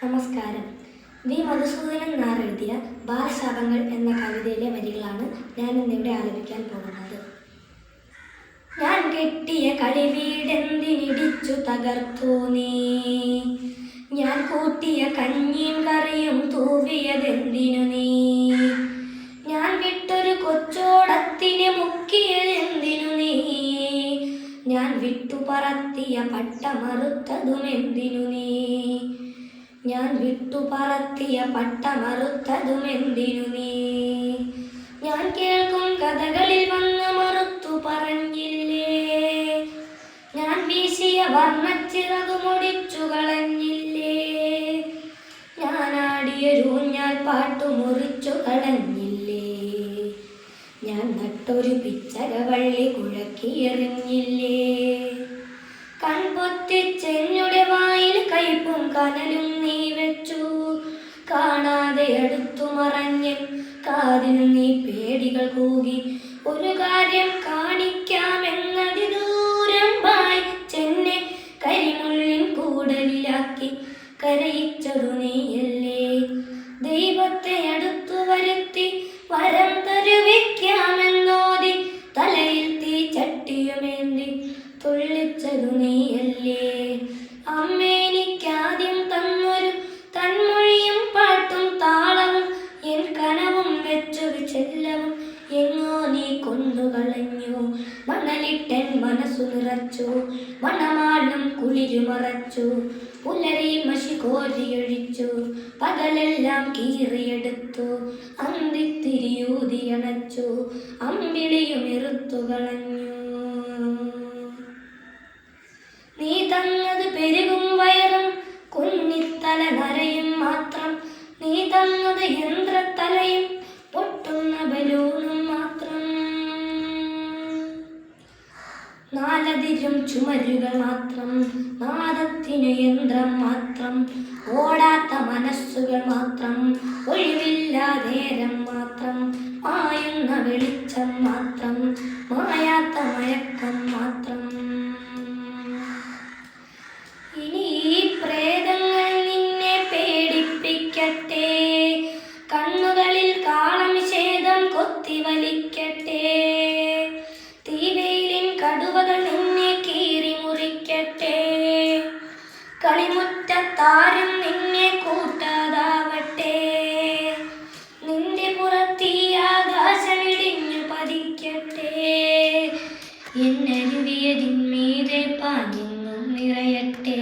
നമസ്കാരം. വി മധുസൂദനൻ നായർ എഴുതിയ ബാലശാപങ്ങൾ എന്ന കവിതയിലെ വരികളാണ് ഞാൻ ഇന്നിവിടെ ആലപിക്കാൻ പോകുന്നത്. ഞാൻ കെട്ടിയ കളിവീടെന്തിനിടിച്ചു തകർത്തു നീ, ഞാൻ കൂട്ടിയ കഞ്ഞിയും കറിയും തൂവിയതെന്തിനു നീ, ഞാൻ വിട്ടൊരു കൊച്ചോടത്തിനെ മുക്കിയതെന്തിനു നീ, ഞാൻ വിട്ടുപറത്തിയ പട്ടമറുത്തതുമെന്തിനു നീ, ഞാൻ വിട്ടുപറത്തിയ പട്ടമറുത്തതുമെന്തിനു നീ, ഞാൻ കേൾക്കും കഥകളിൽ വന്ന് മറുത്തു പറഞ്ഞില്ലേ, ഞാൻ വീശിയ വർണ്ണച്ചിറകു മുടിച്ചു കളഞ്ഞില്ലേ, ഞാനാടിയൊരൂഞ്ഞാൽ പാട്ടു മുറിച്ചു കളഞ്ഞില്ലേ, ഞാൻ നട്ടൊരു പിച്ചകവള്ളി കുഴക്കിയെറിഞ്ഞില്ലേ, കൺപൊത്തിച്ചെന്നുടെ വായിൽ കയ്പും കനലും നീ വെച്ചു, കാണാതെ അടുത്തു മറഞ്ഞൻ കാതിൽ നീ പേടികൾ കൂകി, ഒരു കാര്യം കാണിക്കാമെന്നതി ദൂരം വായിച്ചെന്നെ കരിമുള്ളിൻ കൂടലിലാക്കി കരയിച്ചതു നീയല്ലേ, ദൈവത്തെ അടുത്തു വരുത്തി വരം തരുവിക്കാമെന്നോതി തലയിൽ തീ ചട്ടിയുമേന്തി തുള്ളിച്ചതു നീയല്ലേ, അമ്മേനിക്കാദ്യം തന്നൊരു തന്മൊഴിയും പാട്ടും താളവും എൻ കനവും വെച്ചൊരു ചെല്ലവും എങ്ങോ നീ കൊണ്ടുകളഞ്ഞു, മണലിട്ടൻ മനസ്സു നിറച്ചു, മണമാളും കുളിരുമറച്ചു, പുലരി മഷി കോരിയൊഴിച്ചു, പകലെല്ലാം കീറിയെടുത്തു, അന്തിത്തിരിയൂതിയണച്ചു, അമ്പിളിയുമിറുത്തു കളഞ്ഞു, നീ തന്നത് പെരുകും വയറും കുന്നിത്തല നരയും മാത്രം, നീ തന്നത് യന്ത്രത്തലയും പൊട്ടുന്ന ബലൂണും മാത്രം, നാലതിരും ചുമരുകൾ മാത്രം, നാദത്തിനു യന്ത്രം മാത്രം, ഓടാത്ത മനസ്സുകൾ മാത്രം, ഒഴിവില്ലാതേരം മാത്രം, മായുന്ന വെളിച്ചം മാത്രം, മായാത്ത മയക്കം മാത്രം. ഇനി ഈ പ്രേതങ്ങൾ നിന്നെ പേടിപ്പിക്കട്ടെ, കണ്ണുകളിൽ കാളനിഷേധം കൊത്തിവലിക്കട്ടെ, തീവെയിലിൻ കടുവകൾ നിന്നെ കീറി മുറിക്കട്ടെ, കളിമുറ്റത്താരും നിന്നെ കൂട്ടാതാവട്ടെ, നിന്റെ പുറത്തീ ആകാശമിടിഞ്ഞു പതിക്കട്ടെ, എന്നരുവിയതിന്മീതെ പാഞ്ഞെങ്ങും നിറയട്ടെ,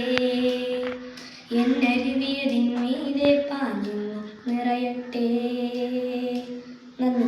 എന്നരുവിയതിന്മീതെ പാഞ്ഞെങ്ങും നിറയട്ടെ. നന്ദി.